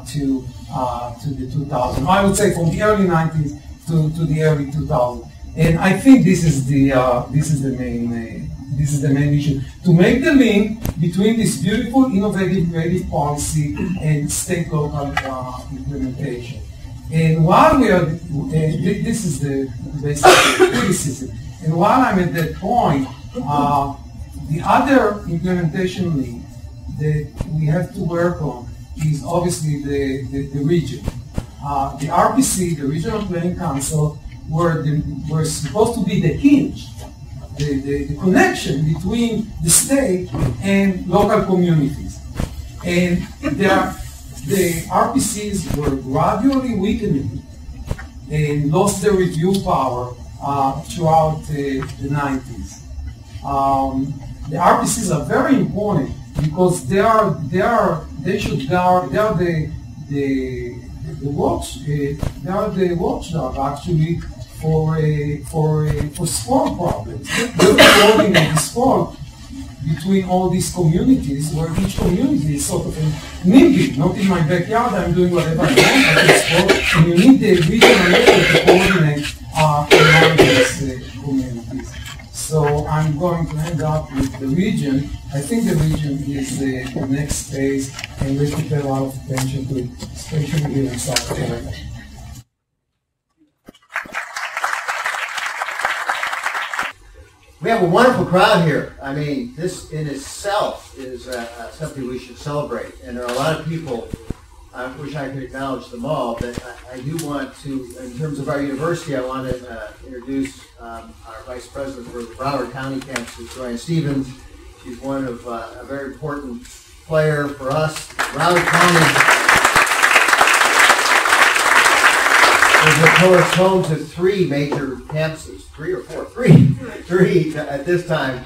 to the 2000s. I would say from the early 90s to the early 2000s. And I think this is the main issue, to make the link between this beautiful, innovative, creative policy and state-local implementation. And while we are, this is the basic criticism. And while I'm at that point, the other implementation link that we have to work on is obviously the region. The RPC, the Regional Planning Council, were supposed to be the hinge, the connection between the state and local communities. And the RPCs were gradually weakening and lost their review power throughout the 90s. The RPCs are very important because they are the watchdog actually for sport problems. They're coordinating sport between all these communities, where each community is sort of a NIMBY, not in my backyard, I'm doing whatever I want, I can sport, and you need the regional level to coordinate among these communities. So I'm going to end up with the region. I think the region is the next phase, and we should pay a lot of attention to it, especially here in South Carolina. We have a wonderful crowd here. I mean, this in itself is something we should celebrate. And there are a lot of people, I wish I could acknowledge them all, but I do want to, in terms of our university, I want to introduce our Vice President for the Broward County campus, Joanne Stevens. She's one of a very important player for us. Broward County is home to three major campuses, three at this time,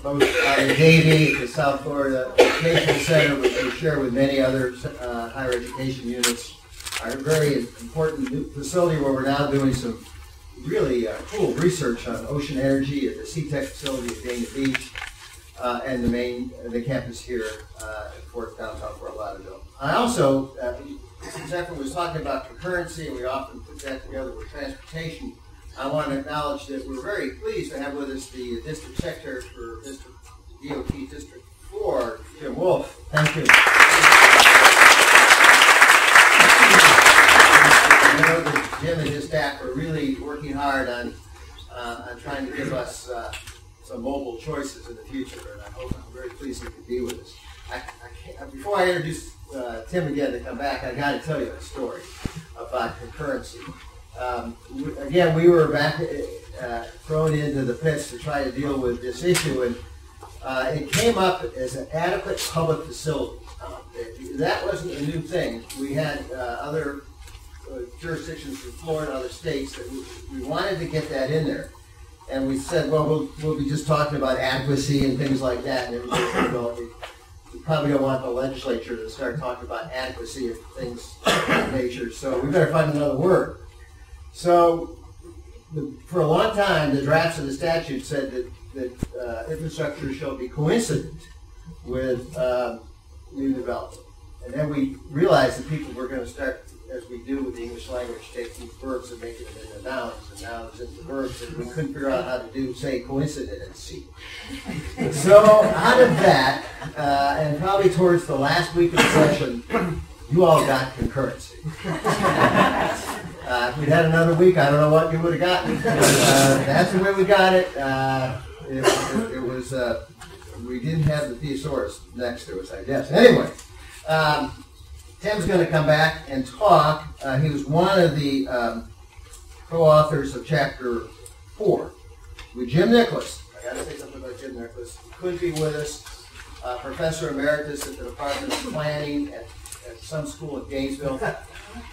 both out in Davie, the South Florida Educational Center, which we share with many other higher education units, are a very important new facility where we're now doing some really cool research on ocean energy at the CTEC facility at Dana Beach, and the campus here at downtown Fort Lauderdale. I also, since Efraim was talking about concurrency, and we often put that together with transportation, I want to acknowledge that we're very pleased to have with us the District Secretary for DOT District 4, Jim Wolf. Thank you. I know that Jim and his staff are really working hard on trying to give us some mobile choices in the future, and I'm very pleased he could be with us. Before I introduce Tim again to come back, I got to tell you a story about concurrency. Again, we were back thrown into the pits to try to deal with this issue, and it came up as an adequate public facility. That wasn't a new thing. We had other jurisdictions from Florida, other states, that we wanted to get that in there. And we said, well, we'll be just talking about adequacy and things like that. And everybody said, well, we probably don't want the legislature to start talking about adequacy of things of that nature, so we better find another word. So for a long time, the drafts of the statute said that infrastructure shall be coincident with new development. And then we realized that people were going to start, as we do with the English language, taking verbs and making them into nouns, and nouns into verbs, and we couldn't figure out how to say coincidency. So out of that, and probably towards the last week of the session, you all got concurrency. If we'd had another week, I don't know what you would have gotten. That's the way we got it. It was, we didn't have the thesaurus next to us, I guess. Anyway, Tim's going to come back and talk. He was one of the co-authors of Chapter 4 with Jim Nicholas. I got to say something about Jim Nicholas. He could be with us, Professor Emeritus at the Department of Planning at some school at Gainesville.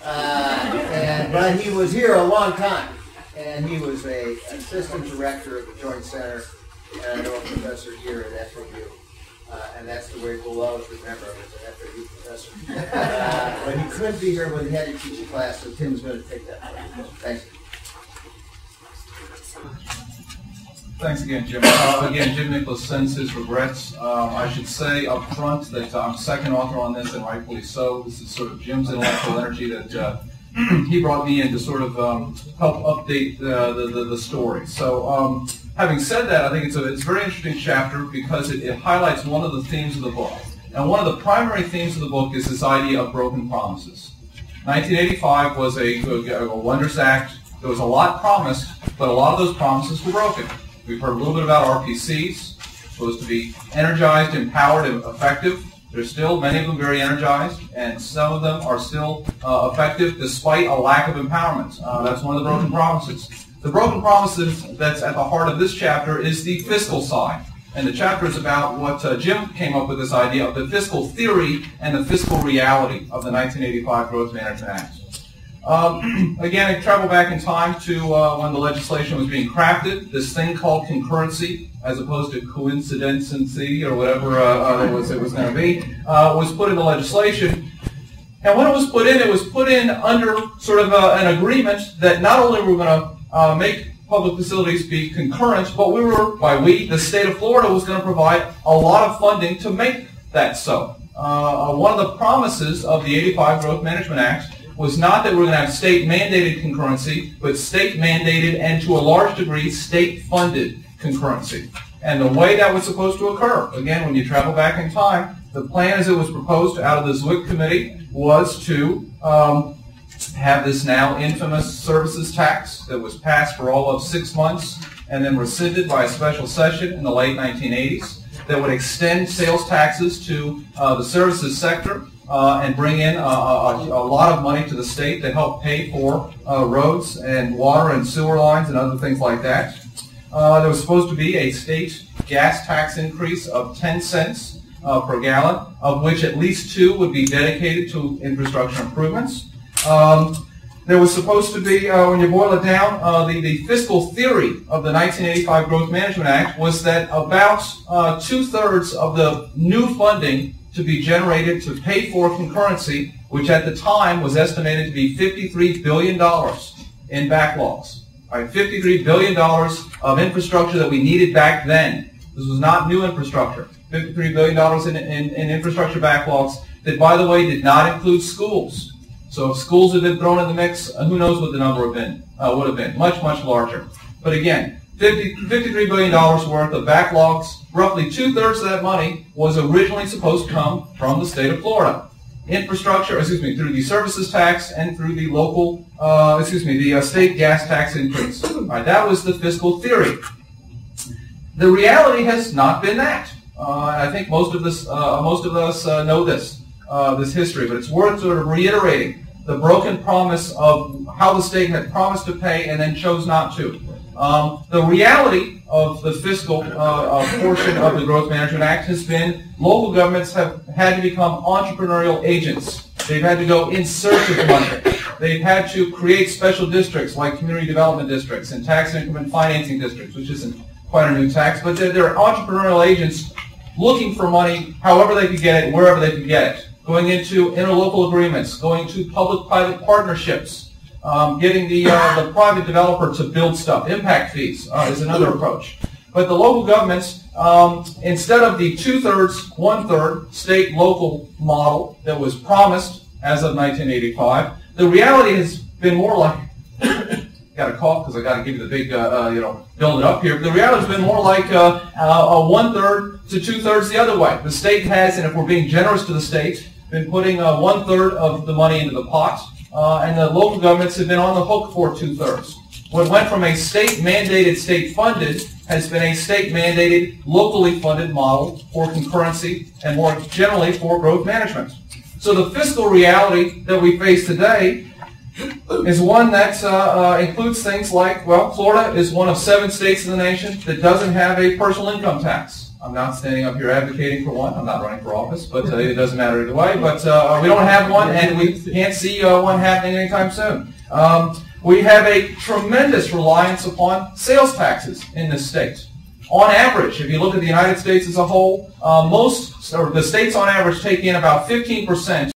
But he was here a long time, and he was an assistant director of the Joint Center, and I know a professor here at FAU. And that's the way we'll always remember him as an FAU professor. But he couldn't be here when he had to teach a class, so Tim's going to take that. Thanks. Thanks again, Jim. Again, Jim Nicholas sends his regrets. I should say up front that I'm second author on this, and rightfully so. This is sort of Jim's intellectual energy that he brought me in to sort of help update the story. So having said that, I think it's a very interesting chapter because it highlights one of the themes of the book. And one of the primary themes of the book is this idea of broken promises. 1985 was a wondrous act. There was a lot promised, but a lot of those promises were broken. We've heard a little bit about RPCs, supposed to be energized, empowered, and effective. There's still many of them very energized, and some of them are still effective despite a lack of empowerment. That's one of the broken promises. The broken promises that's at the heart of this chapter is the fiscal side. And the chapter is about what Jim came up with, this idea of the fiscal theory and the fiscal reality of the 1985 Growth Management Act. Again, I travel back in time to when the legislation was being crafted. This thing called concurrency, as opposed to coincidency or whatever it was going to be, was put in the legislation. And when it was put in under sort of an agreement that not only were we going to make public facilities be concurrent, but the state of Florida was going to provide a lot of funding to make that so. One of the promises of the 85 Growth Management Act was not that we're going to have state-mandated concurrency, but state-mandated and to a large degree state-funded concurrency. And the way that was supposed to occur, again, when you travel back in time, the plan as it was proposed out of the Zwick Committee was to have this now infamous services tax that was passed for all of 6 months and then rescinded by a special session in the late 1980s that would extend sales taxes to the services sector and bring in a lot of money to the state to help pay for roads and water and sewer lines and other things like that. There was supposed to be a state gas tax increase of 10 cents per gallon, of which at least 2 would be dedicated to infrastructure improvements. There was supposed to be, when you boil it down, the fiscal theory of the 1985 Growth Management Act was that about 2/3 of the new funding to be generated to pay for concurrency, which at the time was estimated to be $53 billion in backlogs. Right, $53 billion of infrastructure that we needed back then. This was not new infrastructure. $53 billion in infrastructure backlogs that, by the way, did not include schools. So if schools had been thrown in the mix, who knows what the number would have been. Much, much larger. But again, $53 billion worth of backlogs, roughly 2/3 of that money was originally supposed to come from the state of Florida. Infrastructure, through the services tax and through the local, the state gas tax increase. Right, that was the fiscal theory. The reality has not been that. I think most of us know this history, but it's worth sort of reiterating the broken promise of how the state had promised to pay and then chose not to. The reality of the fiscal portion of the Growth Management Act has been local governments have had to become entrepreneurial agents. They've had to go in search of money. They've had to create special districts like community development districts and tax increment financing districts, which isn't quite a new tax, but they're entrepreneurial agents looking for money however they could get it, wherever they could get it. Going into interlocal agreements, going to public-private partnerships, getting the private developer to build stuff. Impact fees is another approach. But the local governments, instead of the 2/3, 1/3 state-local model that was promised as of 1985, the reality has been more like, got to cough because I got to give you the big, build it up here. The reality has been more like a 1/3 to 2/3 the other way. The state has, and if we're being generous to the state, been putting 1/3 of the money into the pot, and the local governments have been on the hook for 2/3. What went from a state-mandated, state-funded, has been a state-mandated, locally funded model for concurrency and more generally for growth management. So the fiscal reality that we face today is one that includes things like, well, Florida is one of 7 states in the nation that doesn't have a personal income tax. I'm not standing up here advocating for one. I'm not running for office, but it doesn't matter either way. But we don't have one, and we can't see one happening anytime soon. We have a tremendous reliance upon sales taxes in this state. On average, if you look at the United States as a whole, the states on average take in about 15%